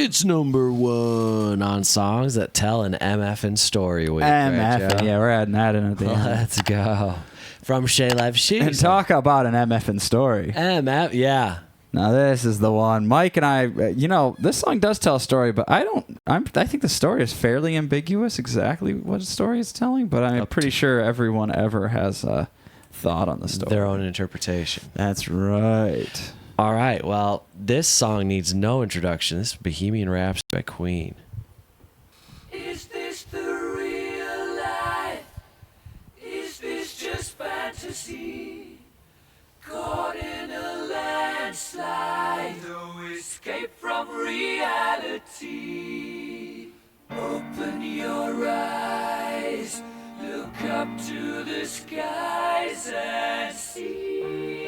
It's number 1 on songs that tell an MFing story week. MF, right, yeah, we're adding that in at the end. Let's go. From Shay Live Sheep. And talk about an MFing story. MF, yeah. Now this is the one. Mike and I, this song does tell a story, but I think the story is fairly ambiguous exactly what story it's telling, but I'm pretty sure everyone ever has a thought on the story. Their own interpretation. That's right. All right, well, this song needs no introduction. This is Bohemian Rhapsody by Queen. Is this the real life? Is this just fantasy? Caught in a landslide, no escape from reality. Open your eyes, look up to the skies and see.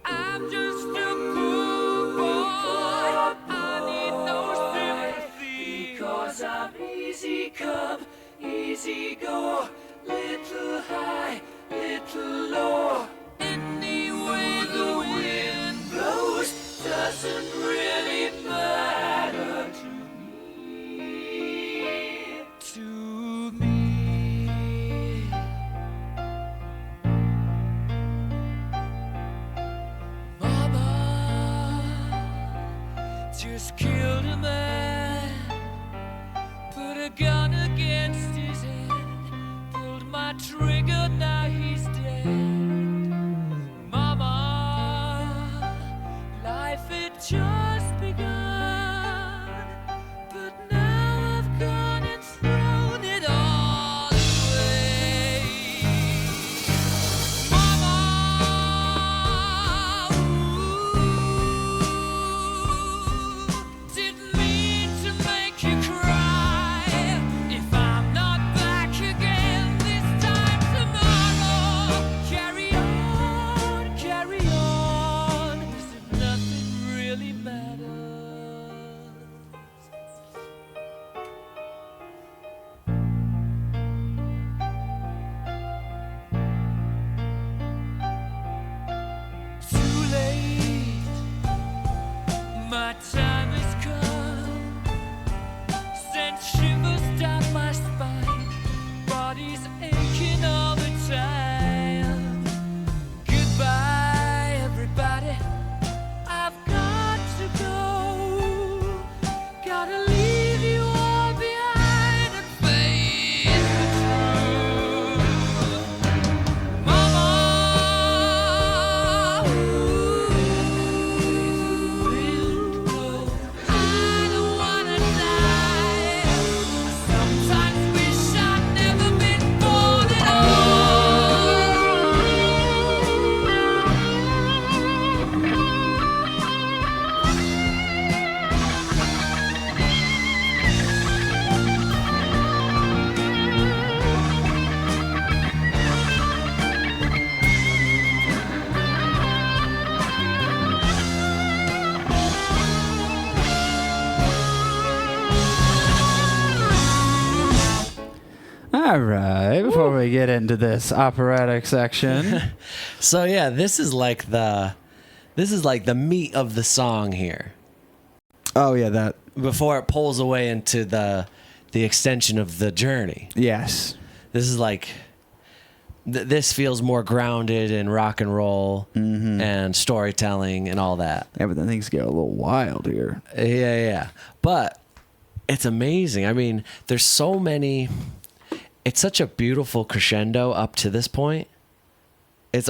I'm just a poor boy, I need no sympathy, because I'm easy come, easy go, little high, little low. Any way the wind blows doesn't really matter to me. To me. Mama just killed a man, put a gun against his head, pulled my trigger, now he's dead. Mama, life had just begun, but now I've gone and thrown it all away. Mama, didn't mean to make you cry. If I'm not back again this time tomorrow, carry on, as if nothing really matters. Too late, my time has come. Sent shivers down my spine, body's aching all the time. Goodbye, everybody, I've got to go. Gotta leave you all behind and face the truth. Mama, I don't wanna die. Sometimes wish I'd never been born at All right, before we get into this operatic section. So yeah, this is like the meat of the song here. Oh, yeah, that. Before it pulls away into the extension of the journey. Yes. This is like this feels more grounded in rock and roll and storytelling and all that. Yeah, but then things get a little wild here. Yeah. But it's amazing. I mean, there's so many. It's such a beautiful crescendo up to this point. It's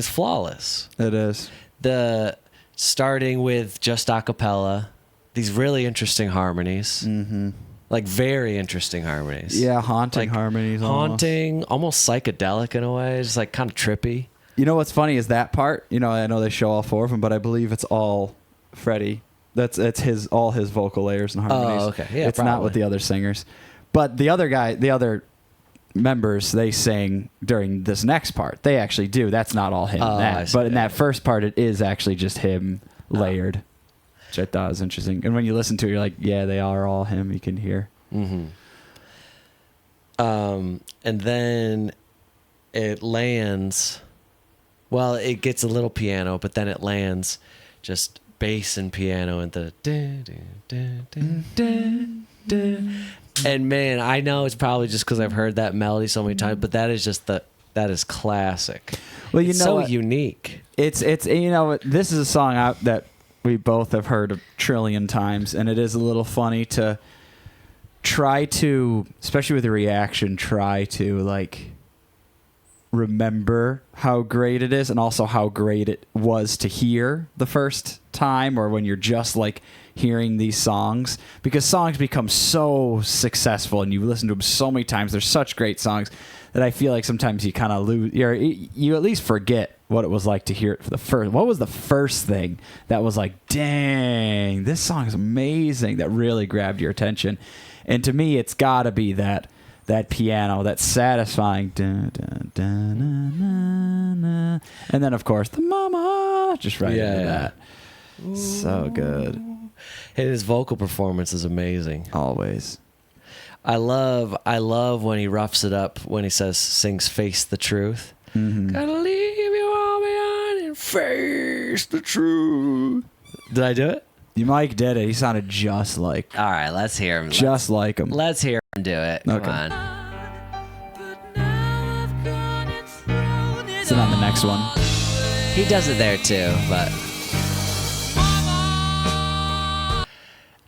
flawless. It is. The starting with just a cappella, these really interesting harmonies. Mm-hmm. Like very interesting harmonies. Yeah, haunting like harmonies. Haunting, almost psychedelic in a way. Just like kind of trippy. You know what's funny is that part. I know they show all 4 of them, but I believe it's all Freddie. It's all his vocal layers and harmonies. Oh, okay. Yeah, it's not with the other singers. But the other members, they sing during this next part. They actually do. That's not all him. But in that first part, it is actually just him layered, which I thought was interesting. And when you listen to it, you're like, yeah, they are all him. You can hear. Mm-hmm. And then it lands. Well, it gets a little piano, but then it lands just bass and piano and the and man, I know it's probably just because I've heard that melody so many times, but that is classic. Well, it's so unique. It's this is a song that we both have heard a trillion times, and it is a little funny to try to, especially with the reaction, try to like remember how great it is and also how great it was to hear the first time, or when you're just like hearing these songs, because songs become so successful and you listen to them so many times. They're such great songs that I feel like sometimes you kind of lose, you at least forget what it was like to hear it for the first. What was the first thing that was like, dang, this song is amazing, that really grabbed your attention? And to me, it's got to be that piano, that satisfying dun, dun, dun, dun, dun, dun. And then of course the mama just right into that. Ooh. So good. And his vocal performance is amazing. Always. I love when he roughs it up when he sings "Face the Truth." Mm-hmm. Gotta leave you all behind and face the truth. Did I do it? Mike did it. He sounded just like. All right, let's hear him. Just like him. Let's hear him do it. Come on. Sit on the next one. He does it there too, but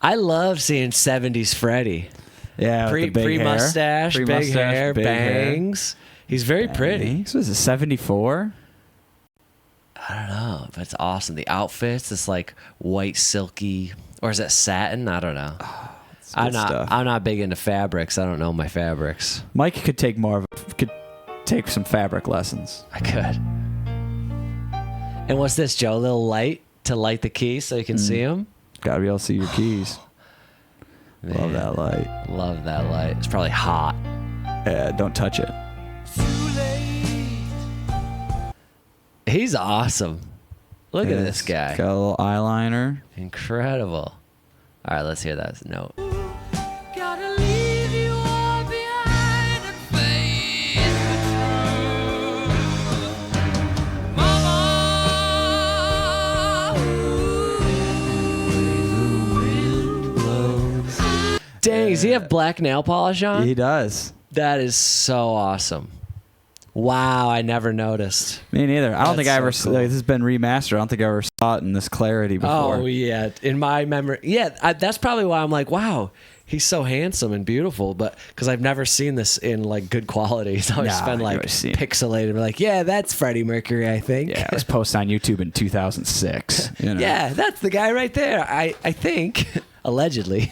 I love seeing 70s Freddie. Yeah, pre-mustache, big hair, bangs. He's very pretty. So is it 74? I don't know, but it's awesome. The outfits, this like white silky, or is that satin? I don't know. I'm not big into fabrics. I don't know my fabrics. Mike could take take some fabric lessons. I could. And what's this, Joe? A little light to light the keys so you can see them? Gotta be able to see your keys. Man, love that light. Love that light. It's probably hot. Yeah, don't touch it. He's awesome. Look at this guy. He's got a little eyeliner. Incredible. All right, let's hear that note. Gotta leave you all behind and face the truth. Mama, dang, does he have black nail polish on? He does. That is so awesome. Wow, I never noticed. Me neither. I don't think I ever. Cool. This has been remastered. I don't think I ever saw it in this clarity before. Oh yeah, in my memory, yeah. That's probably why I'm like, wow, he's so handsome and beautiful. But because I've never seen this in like good quality, it's always been like pixelated. Like, yeah, that's Freddie Mercury, I think. Yeah, it was posted on YouTube in 2006. You know? Yeah, that's the guy right there. I think allegedly.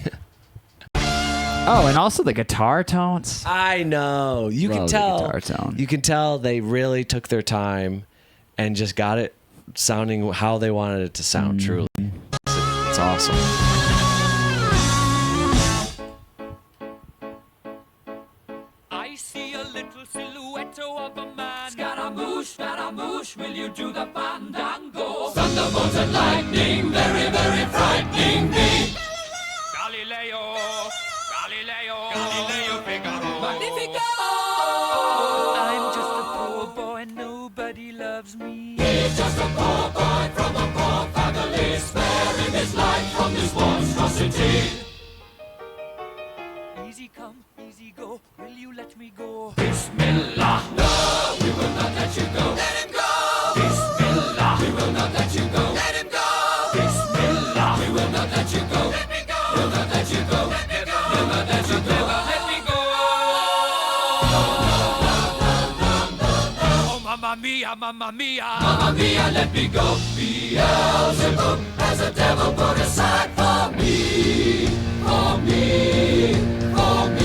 Oh, and also the guitar tones. I know. You can tell. The guitar tone. You can tell they really took their time and just got it sounding how they wanted it to sound. Truly, it's awesome. I see a little silhouette of a man. Scaramouche, will you do the fandango? Thunderbolts and lightning, very, very frightening me. Galileo Figaro. Magnifico! I'm just a poor boy, nobody loves me. He's just a poor boy from a poor family, sparing his life from this monstrosity. Easy come, easy go, will you let me go? Bismillah, no, we will not let you go. Let him go! Bismillah, we will not let you go. Let him go! Bismillah, we will not let you go. Let me go! We'll not let you go. Let me go! We'll not let you go. Let me go! Oh, mamma mia, mamma mia. Mamma mia, let me go. Beelzebub has a devil put aside for me. For me. For me.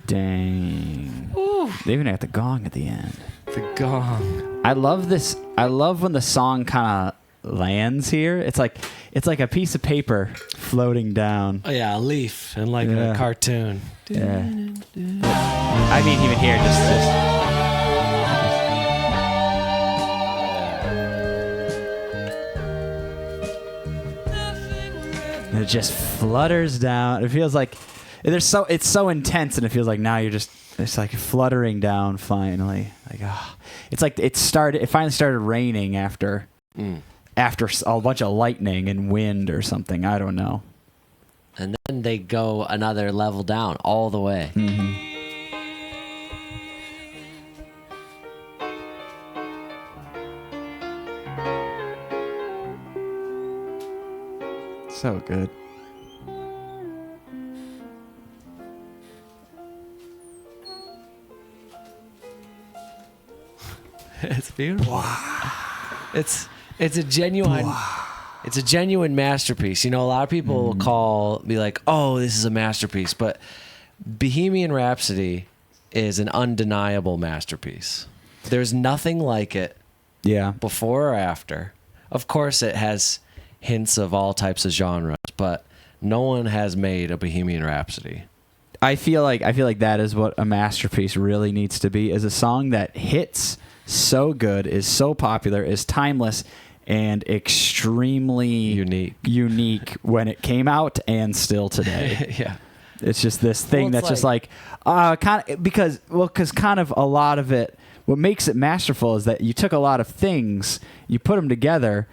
Dang. Ooh, They even got the gong at the end. the gong. I love this. I love when the song kind of lands here. It's like a piece of paper floating down. Oh yeah, a leaf and like Yeah. a cartoon. Yeah. I mean, even here, and it just flutters down. It feels like it's so intense, and it feels like now it's like fluttering down finally. Like, oh, it's like it finally started raining after a bunch of lightning and wind or something. I don't know. And then they go another level down all the way. So good. It's beautiful. It's a genuine it's a genuine masterpiece. You know, a lot of people will be like, "Oh, this is a masterpiece," but Bohemian Rhapsody is an undeniable masterpiece. There's nothing like it Yeah. before or after. Of course, it has hints of all types of genres, but no one has made a Bohemian Rhapsody. I feel like that is what a masterpiece really needs to be, is a song that hits so good, is so popular, is timeless, and extremely unique when it came out and still today. Yeah. It's just this thing Well, that's it's just like kind of because kind of a lot of it, what makes it masterful is that you took a lot of things, you put them together,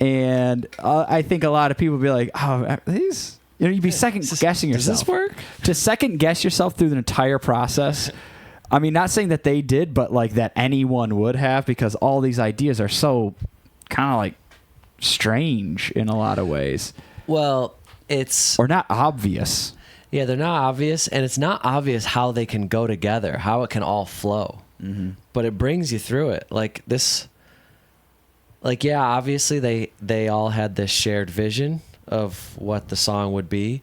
and I think a lot of people be like, "Oh, are these." You know, you'd be second guessing yourself. Does this work? To second guess yourself through the entire process. I mean, not saying that they did, but like that anyone would have, because all these ideas are so kind of like strange in a lot of ways. Well, it's Or not obvious. yeah, they're not obvious, and it's not obvious how they can go together, how it can all flow. But it brings you through it. Like this, like yeah, obviously they all had this shared vision of what the song would be,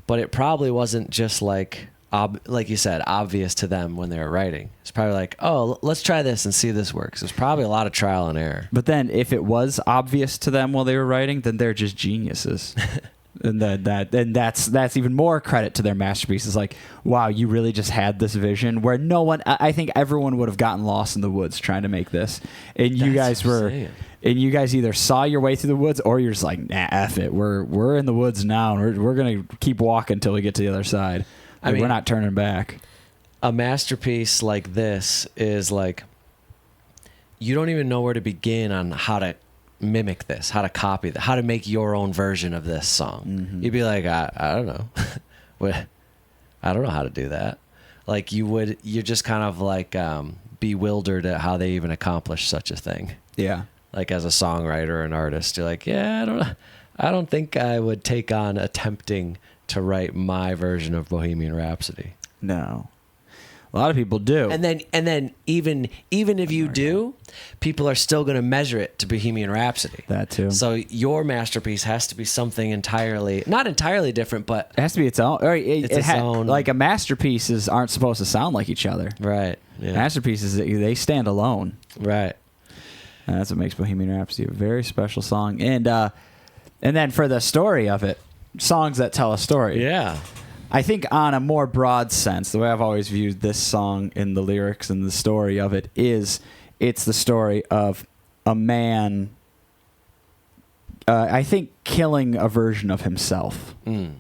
but it probably wasn't just like you said, obvious to them when they were writing. It's probably like, oh, let's try this and see if this works. There's probably a lot of trial and error. But then if it was obvious to them while they were writing, then they're just geniuses. And that's even more credit to their masterpiece. It's like, wow, you really just had this vision where no one, I think everyone would have gotten lost in the woods trying to make this. And you That's guys what I'm were, saying. and you guys either saw your way through the woods or you're just like, nah, F it. We're in the woods now. And we're going to keep walking until we get to the other side. I mean, we're not turning back. A masterpiece like this is like, you don't even know where to begin on how to mimic this, how to copy that, how to make your own version of this song. You'd be like, I don't know. I don't know how to do that. Like you're just kind of like bewildered at how they even accomplish such a thing. Yeah. Like as a songwriter or an artist, you're like, yeah, I don't think I would take on attempting to write my version of Bohemian Rhapsody. No. A lot of people do. And then even if you do, people are still going to measure it to Bohemian Rhapsody. That too. So your masterpiece has to be something not entirely different, but It has to be its own. Or its own. Like a masterpieces aren't supposed to sound like each other. right. Yeah. Masterpieces, they stand alone. Right. And that's what makes Bohemian Rhapsody a very special song. And then for the story of it, songs that tell a story. Yeah. I think on a more broad sense, the way I've always viewed this song in the lyrics and the story of it is, it's the story of a man, I think, killing a version of himself. And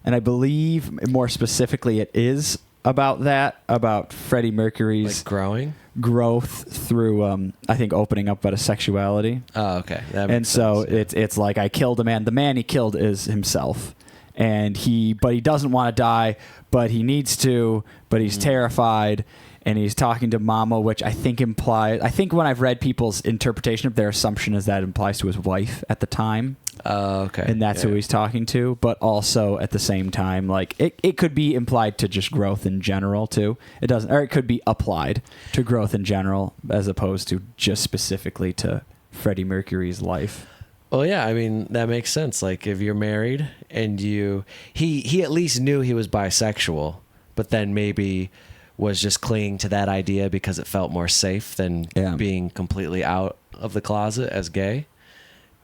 I believe more specifically it is about that, about Freddie Mercury's Like growing. growth through, I think, opening up about his sexuality. Oh, okay. That And makes so sense, yeah. it's like, I killed a man. The man he killed is himself. And he doesn't want to die, but he needs to, but he's terrified, and he's talking to Mama, which I think when I've read people's interpretation of their assumption is that it implies to his wife at the time. Oh, okay. And that's Yeah. who he's talking to, but also at the same time, like it could be implied to just growth in general too. It doesn't, or it could be applied to growth in general as opposed to just specifically to Freddie Mercury's life. Well, yeah, I mean, that makes sense. Like if you're married and he at least knew he was bisexual, but then maybe was just clinging to that idea because it felt more safe than being completely out of the closet as gay.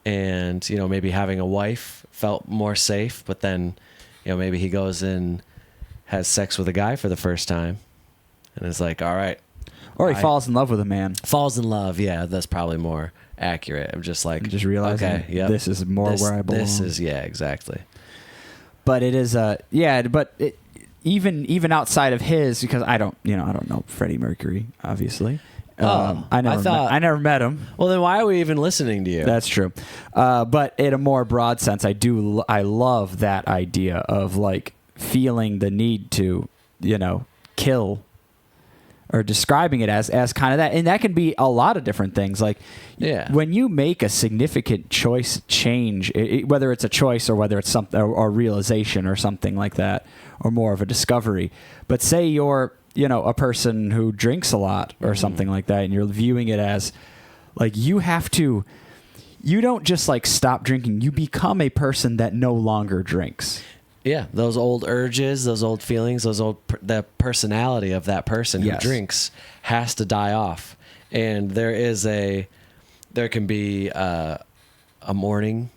And, you know, maybe having a wife felt more safe, but then, you know, maybe he goes and has sex with a guy for the first time and is like, all right. Or he falls in love with a man. Falls in love. Yeah, that's probably more accurate. I'm just like, just realizing, okay, yep, this is more where I belong. This is, yeah, exactly. But it is even outside of his, because I don't know Freddie Mercury, obviously. I never met him. Well, then why are we even listening to you? That's true. But in a more broad sense, I love that idea of like feeling the need to, you know, kill, or describing it as kind of that. And that can be a lot of different things. Like when you make a significant choice change, whether it's a choice or whether it's something or realization or something like that, or more of a discovery. But say you're, you know, a person who drinks a lot or something like that, and you're viewing it as like you don't just like stop drinking. You become a person that no longer drinks. Yeah, those old urges, those old feelings, the personality of that person who drinks has to die off. And there can be a mourning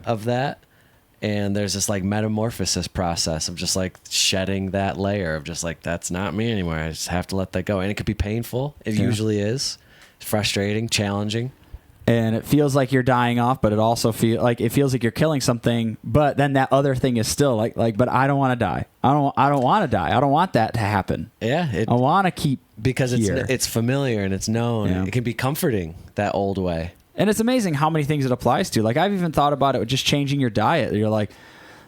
of that. And there's this like metamorphosis process of just like shedding that layer of just like, that's not me anymore. I just have to let that go. And it could be painful. It usually is. Frustrating, challenging. And it feels like you're dying off, but it also feels like you're killing something. But then that other thing is still like, but I don't want to die. I don't want to die. I don't want that to happen. Yeah, I want to keep because here. it's familiar and it's known. Yeah. It can be comforting that old way. And it's amazing how many things it applies to. Like I've even thought about it with just changing your diet. You're like,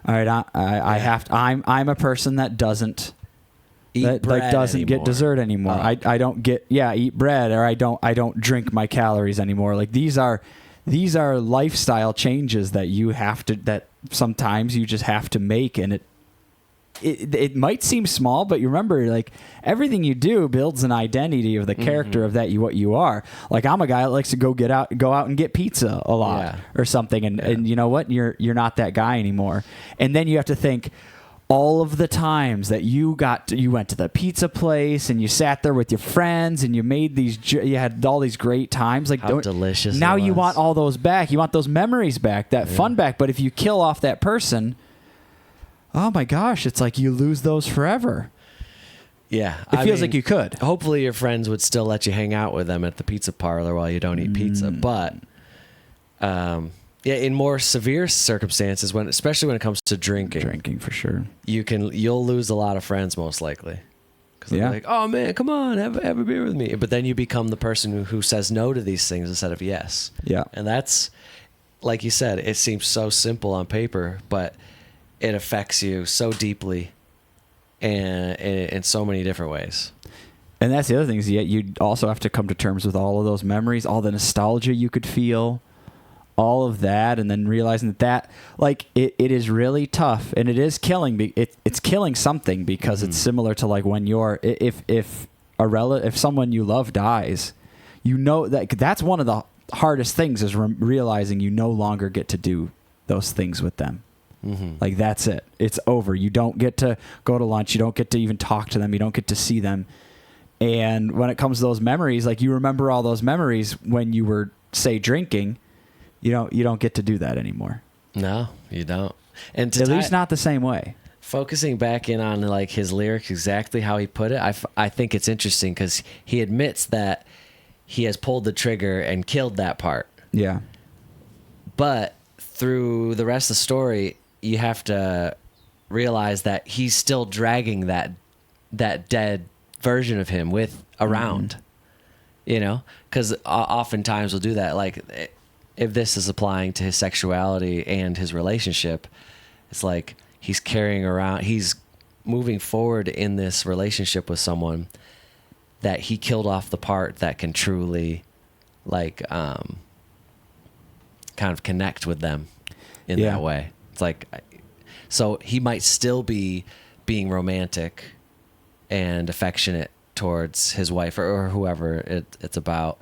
all right, I have to. I'm a person that doesn't. Doesn't get dessert anymore. I don't get eat bread, or I don't drink my calories anymore. Like these are lifestyle changes that you have to, that sometimes you just have to make, and it might seem small, but you remember, like everything you do builds an identity of the character of what you are. Like I'm a guy that likes to go out and get pizza a lot or something, and you know what, you're not that guy anymore. And then you have to think all of the times that you went to the pizza place and you sat there with your friends and you had all these great times. Like how delicious. Now you want all those back. You want those memories back, that fun back. But if you kill off that person, oh my gosh, it's like you lose those forever. Yeah. It feels like you could. Hopefully your friends would still let you hang out with them at the pizza parlor while you don't eat pizza. But in more severe circumstances, especially when it comes to drinking for sure, you'll lose a lot of friends most likely, because they're like, oh man, come on, have a beer with me. But then you become the person who says no to these things instead of yes. Yeah, and that's, like you said, it seems so simple on paper, but it affects you so deeply, and in so many different ways. And that's the other thing is, you also have to come to terms with all of those memories, all the nostalgia you could feel. All of that, and then realizing that like it is really tough, and it is killing. It's killing something, because it's similar to like when if someone you love dies, you know that's one of the hardest things is realizing you no longer get to do those things with them. Like that's it. It's over. You don't get to go to lunch. You don't get to even talk to them. You don't get to see them. And when it comes to those memories, like you remember all those memories when you were, say, drinking. You don't get to do that anymore. No, you don't. And at least not the same way. Focusing back in on like his lyrics, exactly how he put it, I think it's interesting because he admits that he has pulled the trigger and killed that part. Yeah. But through the rest of the story, you have to realize that he's still dragging that dead version of him around. You know, because oftentimes we'll do that. Like, if this is applying to his sexuality and his relationship, it's like he's moving forward in this relationship with someone that he killed off the part that can truly like kind of connect with them in that way. It's like, so he might still be being romantic and affectionate towards his wife or whoever it's about,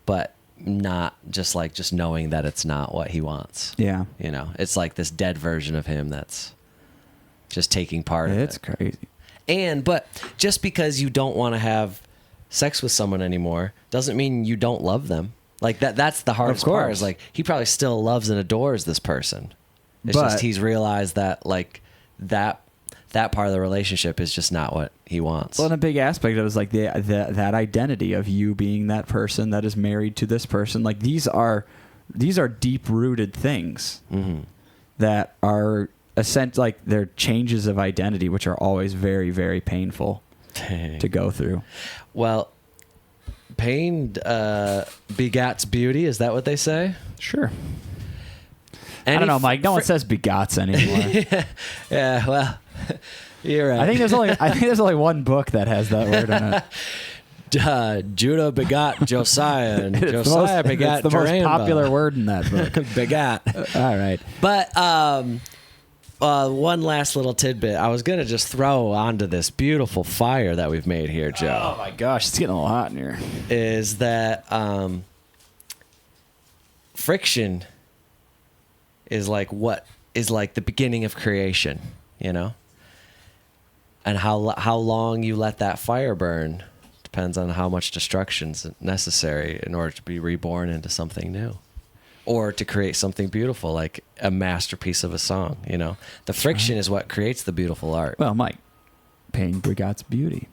but not just knowing that it's not what he wants. Yeah. You know, it's like this dead version of him that's just taking part of it. It's crazy. But just because you don't want to have sex with someone anymore doesn't mean you don't love them. Like that's the hardest part. Is like he probably still loves and adores this person. It's just he's realized that like that part of the relationship is just not what he wants. Well, and a big aspect of it is like that identity of you being that person that is married to this person. Like these are deep rooted things that are like they're changes of identity, which are always very, very painful to go through. Well, pain begats beauty. Is that what they say? Sure. I don't know, Mike. No one says begots anymore. Yeah. Well, you're right. I think there's only one book that has that word in it. Judah begot Josiah, and Josiah begot It's the most Jaramba. popular word in that book. Begat. All right. But one last little tidbit I was gonna just throw onto this beautiful fire that we've made here, Joe. Oh my gosh, it's getting a little hot in here. Is that friction is like what is like the beginning of creation, you know? And how long you let that fire burn depends on how much destruction's necessary in order to be reborn into something new. Or to create something beautiful, like a masterpiece of a song, you know? The friction is what creates the beautiful art. Well, Mike, pain begots beauty.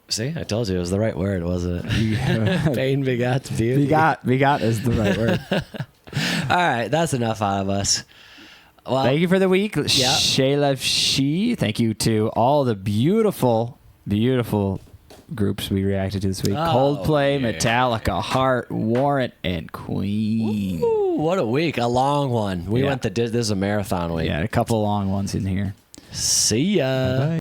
See, I told you it was the right word, wasn't it? Pain begots beauty. Begot is the right word. All right, that's enough out of us. Well, thank you for the week, Yeah. Shayla She. Thank you to all the beautiful, beautiful groups we reacted to this week. Coldplay, yeah. Metallica, Heart, Warrant, and Queen. Ooh, what a week. A long one. We Yeah. went this is a marathon week. Yeah, a couple long ones in here. See ya. Bye.